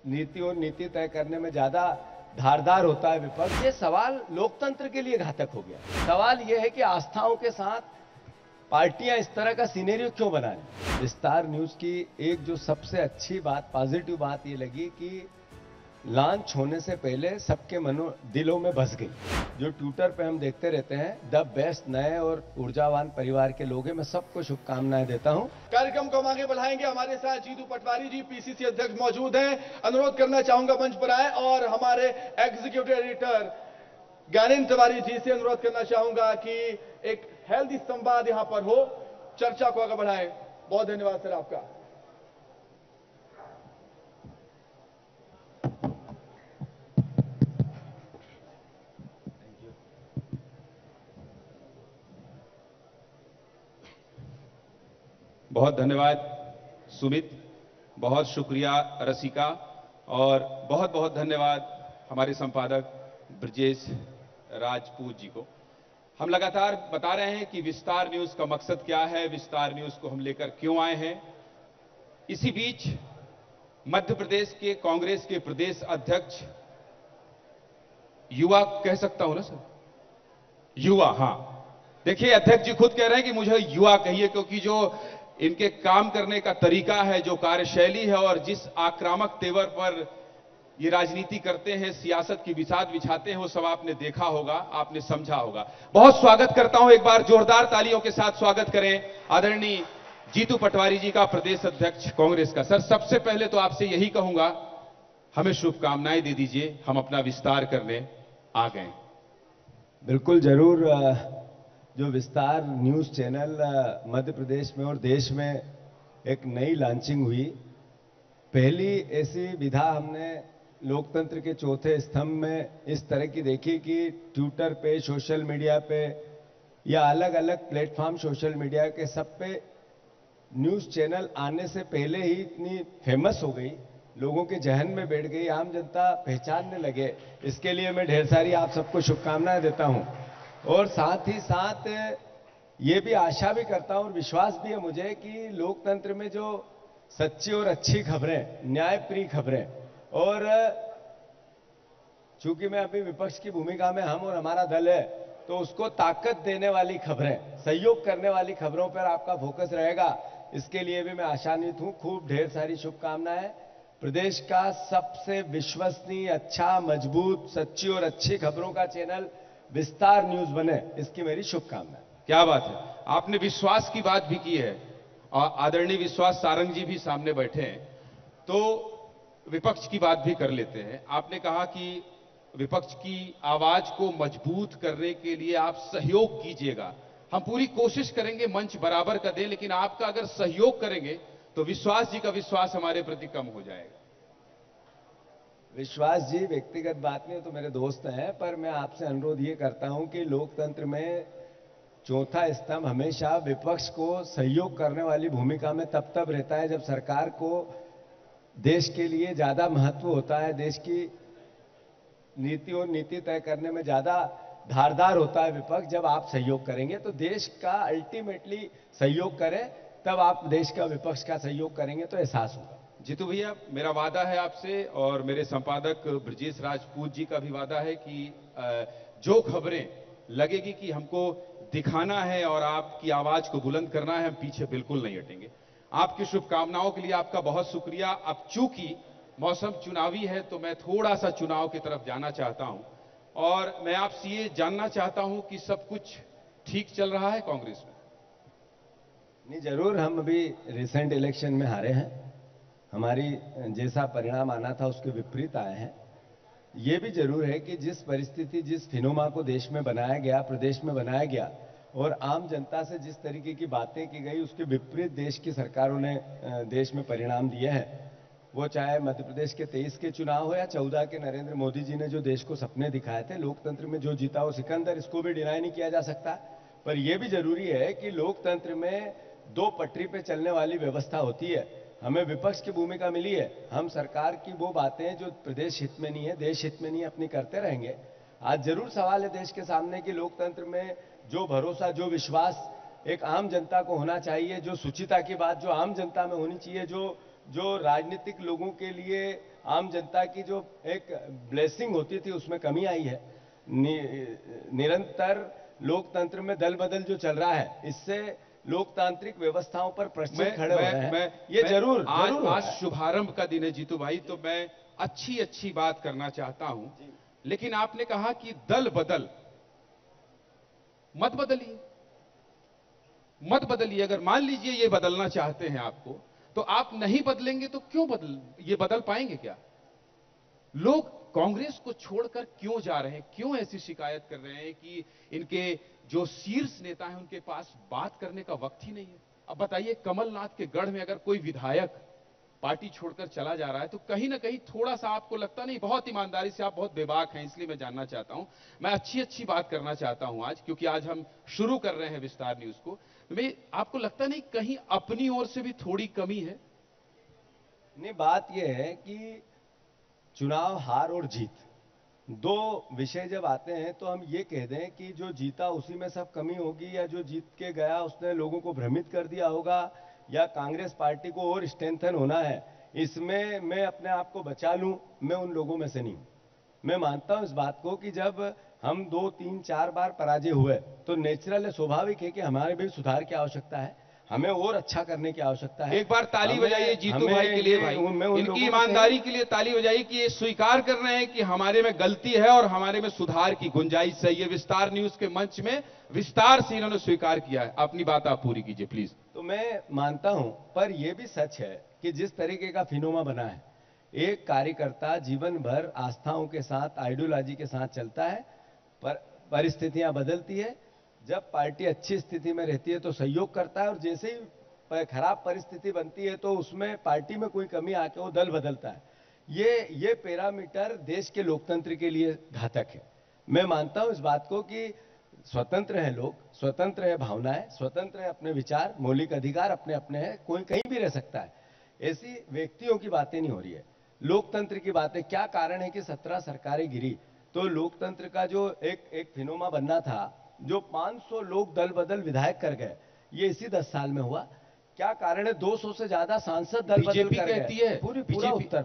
नीति और नीति तय करने में ज्यादा धारदार होता है विपक्ष। ये सवाल लोकतंत्र के लिए घातक हो गया। सवाल यह है कि आस्थाओं के साथ पार्टियां इस तरह का सिनेरियो क्यों बना रही। विस्तार न्यूज की एक जो सबसे अच्छी बात, पॉजिटिव बात ये लगी कि लॉन्च होने से पहले सबके दिलों में बस गई। जो ट्विटर पे हम देखते रहते हैं, द बेस्ट नए और ऊर्जावान परिवार के लोग हैं। मैं सबको शुभकामनाएं देता हूं। कार्यक्रम को हम आगे बढ़ाएंगे। हमारे साथ जीतू पटवारी जी, पीसीसी अध्यक्ष मौजूद हैं। अनुरोध करना चाहूंगा मंच पर आए और हमारे एग्जीक्यूटिव एडिटर ज्ञानेंद्र तिवारी जी से अनुरोध करना चाहूंगा कि एक हेल्दी संवाद यहां पर हो, चर्चा को आगे बढ़ाएं। बहुत धन्यवाद सर आपका। बहुत धन्यवाद सुमित, बहुत शुक्रिया रसिका, और बहुत बहुत धन्यवाद हमारे संपादक ब्रजेश राजपूत जी को। हम लगातार बता रहे हैं कि विस्तार न्यूज का मकसद क्या है, विस्तार न्यूज को हम लेकर क्यों आए हैं। इसी बीच मध्य प्रदेश के कांग्रेस के प्रदेश अध्यक्ष, युवा कह सकता हूं ना सर, युवा, हां देखिए अध्यक्ष जी खुद कह रहे हैं कि मुझे युवा कहिए, क्योंकि जो इनके काम करने का तरीका है, जो कार्यशैली है और जिस आक्रामक तेवर पर ये राजनीति करते हैं, सियासत की बिसात बिछाते हैं, वो सब आपने देखा होगा, आपने समझा होगा। बहुत स्वागत करता हूं, एक बार जोरदार तालियों के साथ स्वागत करें आदरणीय जीतू पटवारी जी का, प्रदेश अध्यक्ष कांग्रेस का। सर सबसे पहले तो आपसे यही कहूंगा, हमें शुभकामनाएं दे दीजिए, हम अपना विस्तार करने आ गए। बिल्कुल जरूर। जो विस्तार न्यूज चैनल मध्य प्रदेश में और देश में एक नई लॉन्चिंग हुई, पहली ऐसी विधा हमने लोकतंत्र के चौथे स्तंभ में इस तरह की देखी कि ट्विटर पे, सोशल मीडिया पे या अलग अलग प्लेटफॉर्म सोशल मीडिया के सब पे न्यूज चैनल आने से पहले ही इतनी फेमस हो गई, लोगों के जहन में बैठ गई, आम जनता पहचानने लगे। इसके लिए मैं ढेर सारी आप सबको शुभकामनाएं देता हूं और साथ ही साथ ये भी आशा भी करता हूं और विश्वास भी है मुझे कि लोकतंत्र में जो सच्ची और अच्छी खबरें, न्यायप्रिय खबरें, और चूंकि मैं अभी विपक्ष की भूमिका में हम और हमारा दल है, तो उसको ताकत देने वाली खबरें, सहयोग करने वाली खबरों पर आपका फोकस रहेगा। इसके लिए भी मैं आशान्वित हूं। खूब ढेर सारी शुभकामनाएं। प्रदेश का सबसे विश्वसनीय, अच्छा, मजबूत, सच्ची और अच्छी खबरों का चैनल विस्तार न्यूज बने, इसकी मेरी शुभकामना। क्या बात है, आपने विश्वास की बात भी की है और आदरणीय विश्वास सारंग जी भी सामने बैठे हैं, तो विपक्ष की बात भी कर लेते हैं। आपने कहा कि विपक्ष की आवाज को मजबूत करने के लिए आप सहयोग कीजिएगा। हम पूरी कोशिश करेंगे मंच बराबर का दें, लेकिन आपका अगर सहयोग करेंगे तो विश्वास जी का विश्वास हमारे प्रति कम हो जाएगा। विश्वास जी व्यक्तिगत बात नहीं, तो मेरे दोस्त हैं, पर मैं आपसे अनुरोध ये करता हूं कि लोकतंत्र में चौथा स्तंभ हमेशा विपक्ष को सहयोग करने वाली भूमिका में तब तब रहता है जब सरकार को देश के लिए ज्यादा महत्व होता है, देश की नीति और नीति तय करने में ज्यादा धारदार होता है विपक्ष। जब आप सहयोग करेंगे तो देश का अल्टीमेटली सहयोग करें, तब आप देश का, विपक्ष का सहयोग करेंगे तो एहसास होगा। जीतू भैया, मेरा वादा है आपसे और मेरे संपादक ब्रजेश राजपूत जी का भी वादा है कि जो खबरें लगेगी कि हमको दिखाना है और आपकी आवाज को बुलंद करना है, हम पीछे बिल्कुल नहीं हटेंगे। आपकी शुभकामनाओं के लिए आपका बहुत शुक्रिया। अब चूंकि मौसम चुनावी है तो मैं थोड़ा सा चुनाव की तरफ जाना चाहता हूं और मैं आपसे ये जानना चाहता हूं कि सब कुछ ठीक चल रहा है कांग्रेस में? नहीं, जरूर। हम अभी रिसेंट इलेक्शन में हारे हैं, हमारी जैसा परिणाम आना था उसके विपरीत आए हैं। यह भी जरूर है कि जिस परिस्थिति, जिस फिनोमा को देश में बनाया गया, प्रदेश में बनाया गया और आम जनता से जिस तरीके की बातें की गई, उसके विपरीत देश की सरकारों ने देश में परिणाम दिए हैं। वो चाहे मध्य प्रदेश के 23 के चुनाव हो या 14 के नरेंद्र मोदी जी ने जो देश को सपने दिखाए थे। लोकतंत्र में जो जीता वो सिकंदर, इसको भी डिनाई नहीं किया जा सकता। पर यह भी जरूरी है कि लोकतंत्र में दो पटरी पे चलने वाली व्यवस्था होती है। हमें विपक्ष की भूमिका मिली है, हम सरकार की वो बातें जो प्रदेश हित में नहीं है, देश हित में नहीं है, अपनी करते रहेंगे। आज जरूर सवाल है देश के सामने कि लोकतंत्र में जो भरोसा, जो विश्वास एक आम जनता को होना चाहिए, जो शुचिता की बात जो आम जनता में होनी चाहिए, जो राजनीतिक लोगों के लिए आम जनता की जो एक ब्लेसिंग होती थी उसमें कमी आई है। निरंतर लोकतंत्र में दल बदल जो चल रहा है, इससे लोकतांत्रिक व्यवस्थाओं पर प्रश्न खड़े हो रहे हैं। ये जरूर आज शुभारंभ का दिन है जीतू भाई, तो मैं अच्छी बात करना चाहता हूं, लेकिन आपने कहा कि दल बदल, मत बदलिए, मत बदलिए। अगर मान लीजिए ये बदलना चाहते हैं आपको, तो आप नहीं बदलेंगे तो क्यों ये बदल पाएंगे क्या? लोग कांग्रेस को छोड़कर क्यों जा रहे हैं? क्यों ऐसी शिकायत कर रहे हैं कि इनके जो शीर्ष नेता हैं उनके पास बात करने का वक्त ही नहीं है? अब बताइए, कमलनाथ के गढ़ में अगर कोई विधायक पार्टी छोड़कर चला जा रहा है तो कहीं ना कहीं थोड़ा सा आपको लगता नहीं? बहुत ईमानदारी से, आप बहुत बेबाक हैं, इसलिए मैं जानना चाहता हूं। मैं अच्छी बात करना चाहता हूं आज, क्योंकि आज हम शुरू कर रहे हैं विस्तार न्यूज को। मैं आपको लगता नहीं कहीं अपनी ओर से भी थोड़ी कमी है? नहीं, बात यह है कि चुनाव हार और जीत दो विषय जब आते हैं तो हम ये कह दें कि जो जीता उसी में सब कमी होगी, या जो जीत के गया उसने लोगों को भ्रमित कर दिया होगा, या कांग्रेस पार्टी को और स्ट्रेंथन होना है, इसमें मैं अपने आप को बचा लूं, मैं उन लोगों में से नहीं हूं। मैं मानता हूं इस बात को कि जब हम 2, 3, 4 बार पराजय हुए तो नेचुरल है, स्वाभाविक है कि हमारे भी सुधार की आवश्यकता है, हमें और अच्छा करने की आवश्यकता है। एक बार ताली बजाइए जीतू भाई के लिए, भाई इनकी ईमानदारी के लिए ताली बजाइए कि ये स्वीकार कर रहे हैं कि हमारे में गलती है और हमारे में सुधार की गुंजाइश है। ये विस्तार न्यूज के मंच में विस्तार से इन्होंने स्वीकार किया है। अपनी बात आप पूरी कीजिए प्लीज। तो मैं मानता हूं, पर यह भी सच है कि जिस तरीके का फिनोमा बना है, एक कार्यकर्ता जीवन भर आस्थाओं के साथ, आइडियोलॉजी के साथ चलता है, पर परिस्थितियां बदलती है। जब पार्टी अच्छी स्थिति में रहती है तो सहयोग करता है, और जैसे ही खराब परिस्थिति बनती है तो उसमें पार्टी में कोई कमी आके वो दल बदलता है। ये पैरामीटर देश के लोकतंत्र के लिए घातक है। मैं मानता हूं इस बात को कि स्वतंत्र है लोग, स्वतंत्र है भावनाएं, स्वतंत्र है अपने विचार, मौलिक अधिकार अपने अपने हैं, कोई कहीं भी रह सकता है। ऐसी व्यक्तियों की बातें नहीं हो रही है, लोकतंत्र की बातें। क्या कारण है कि 17 सरकारें गिरी तो लोकतंत्र का जो एक फिनोमा बनना था, जो 500 लोग दल बदल विधायक कर गए, ये इसी 10 साल में हुआ। क्या कारण है? 200 से ज्यादा सांसद दल बदल कर गए। कहती है पूरे उत्तर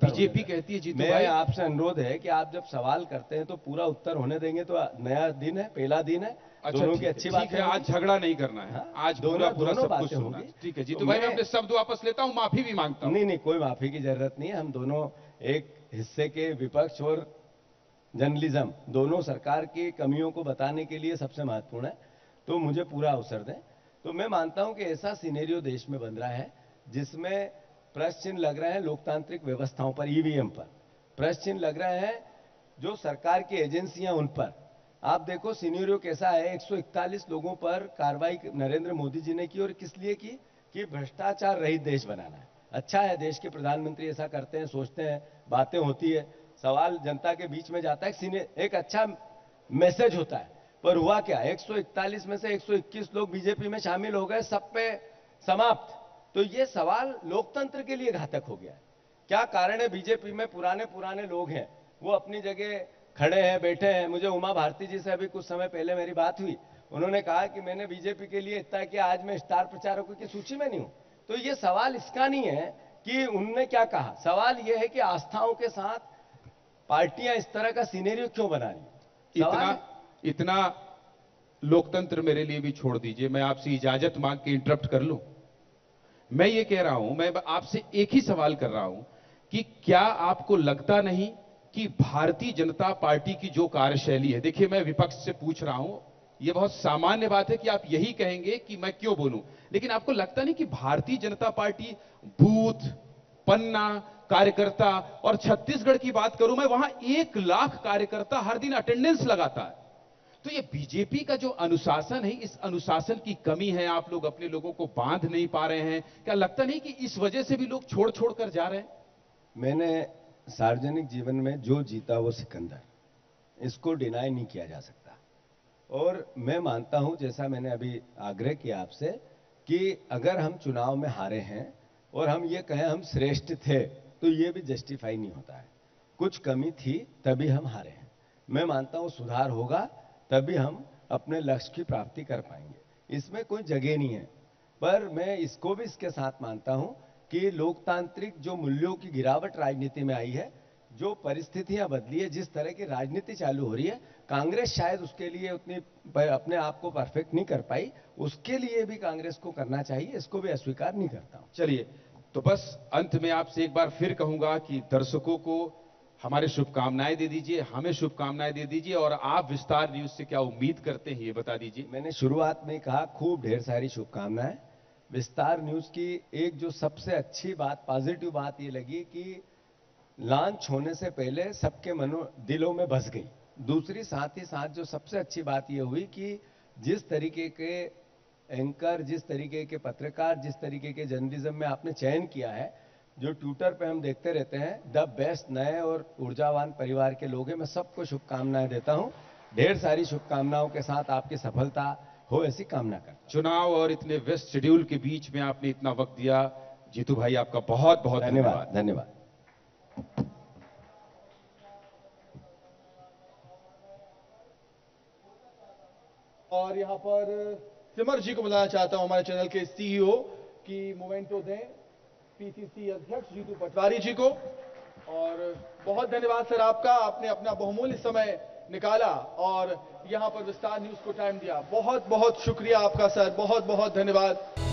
बीजेपी कहती है जीतू भाई। भाई, आपसे अनुरोध है कि आप जब सवाल करते हैं तो पूरा उत्तर होने देंगे। तो नया दिन है, पहला दिन है, दोनों की अच्छी बात है। आज झगड़ा नहीं करना है, आज पूरा सब कुछ सुनना है। ठीक है जीतू भाई, मैं अपने शब्द वापस लेता हूं, माफी भी मांगता हूं। नहीं, कोई माफी की जरूरत नहीं है। हम दोनों एक हिस्से के, विपक्ष और जर्नलिज्म, दोनों सरकार की कमियों को बताने के लिए सबसे महत्वपूर्ण है, तो मुझे पूरा अवसर दें। तो मैं मानता हूं कि ऐसा सिनेरियो देश में बन रहा है जिसमें प्रश्न चिन्ह लग रहे हैं लोकतांत्रिक व्यवस्थाओं पर, ईवीएम पर प्रश्न चिन्ह लग रहे हैं, जो सरकार की एजेंसियां उन पर। आप देखो सिनेरियो कैसा है। 141 लोगों पर कार्रवाई नरेंद्र मोदी जी ने की, और किस लिए की? कि भ्रष्टाचार रहित देश बनाना है। अच्छा है, देश के प्रधानमंत्री ऐसा करते हैं, सोचते हैं, बातें होती है, सवाल जनता के बीच में जाता है, एक अच्छा मैसेज होता है। पर हुआ क्या? 141 में से 121 लोग बीजेपी में शामिल हो गए, सब पे समाप्त। तो ये सवाल लोकतंत्र के लिए घातक हो गया है। क्या कारण है? बीजेपी में पुराने लोग हैं, वो अपनी जगह खड़े हैं, बैठे हैं। मुझे उमा भारती जी से अभी कुछ समय पहले मेरी बात हुई, उन्होंने कहा कि मैंने बीजेपी के लिए इतना किया, आज मैं स्टार प्रचारकों की सूची में नहीं हूं। तो ये सवाल इसका नहीं है कि उनने क्या कहा, सवाल यह है कि आस्थाओं के साथ पार्टियां इस तरह का सिनेरियो क्यों बना रही? इतना लोकतंत्र मेरे लिए भी छोड़ दीजिए, मैं आपसे इजाजत मांग के इंटरप्ट कर लूं। मैं ये कह रहा हूं, मैं आपसे एक ही सवाल कर रहा हूं कि क्या आपको लगता नहीं कि भारतीय जनता पार्टी की जो कार्यशैली है, देखिए मैं विपक्ष से पूछ रहा हूं, यह बहुत सामान्य बात है कि आप यही कहेंगे कि मैं क्यों बोलूं, लेकिन आपको लगता नहीं कि भारतीय जनता पार्टी बूथ, पन्ना, कार्यकर्ता, और छत्तीसगढ़ की बात करूं मैं, वहां 1 लाख कार्यकर्ता हर दिन अटेंडेंस लगाता है। तो ये बीजेपी का जो अनुशासन है, इस अनुशासन की कमी है, आप लोग अपने लोगों को बांध नहीं पा रहे हैं। क्या लगता नहीं कि इस वजह से भी लोग छोड़ कर जा रहे हैं? मैंने सार्वजनिक जीवन में जो जीता वो सिकंदर, इसको डिनाई नहीं किया जा सकता। और मैं मानता हूं, जैसा मैंने अभी आग्रह किया आपसे, कि अगर हम चुनाव में हारे हैं और हम ये कहें हम श्रेष्ठ थे, तो ये भी जस्टिफाई नहीं होता है। कुछ कमी थी तभी हम हारे हैं। मैं मानता हूं सुधार होगा तभी हम अपने लक्ष्य की प्राप्ति कर पाएंगे, इसमें कोई जगह नहीं है। पर मैं इसको भी इसके साथ मानता हूं कि लोकतांत्रिक जो मूल्यों की गिरावट राजनीति में आई है, जो परिस्थितियां बदली है, जिस तरह की राजनीति चालू हो रही है, कांग्रेस शायद उसके लिए उतनी अपने आप को परफेक्ट नहीं कर पाई। उसके लिए भी कांग्रेस को करना चाहिए, इसको भी अस्वीकार नहीं करता हूं। चलिए, तो बस अंत में आपसे एक बार फिर कहूंगा कि दर्शकों को हमारे शुभकामनाएं दे दीजिए, हमें शुभकामनाएं दे दीजिए, और आप विस्तार न्यूज से क्या उम्मीद करते हैं ये बता दीजिए। मैंने शुरुआत में कहा, खूब ढेर सारी शुभकामनाएं। विस्तार न्यूज की एक जो सबसे अच्छी बात, पॉजिटिव बात ये लगी कि लॉन्च होने से पहले सबके दिलों में बस गई। दूसरी साथ ही साथ जो सबसे अच्छी बात ये हुई कि जिस तरीके के एंकर, जिस तरीके के पत्रकार, जिस तरीके के जर्नलिज्म में आपने चयन किया है, जो ट्विटर पे हम देखते रहते हैं, द बेस्ट नए और ऊर्जावान परिवार के लोग हैं। मैं सबको शुभकामनाएं देता हूं। ढेर सारी शुभकामनाओं के साथ आपकी सफलता हो, ऐसी कामना करता। चुनाव और इतने व्यस्त शेड्यूल के बीच में आपने इतना वक्त दिया, जीतू भाई आपका बहुत बहुत धन्यवाद। धन्यवाद। और यहां पर सिमर जी को बुलाना चाहता हूं, हमारे चैनल के सीईओ की मोमेंटो दें पीसीसी अध्यक्ष जीतू पटवारी जी को। और बहुत धन्यवाद सर आपका, आपने अपना बहुमूल्य समय निकाला और यहां पर विस्तार न्यूज को टाइम दिया। बहुत बहुत शुक्रिया आपका सर, बहुत बहुत धन्यवाद।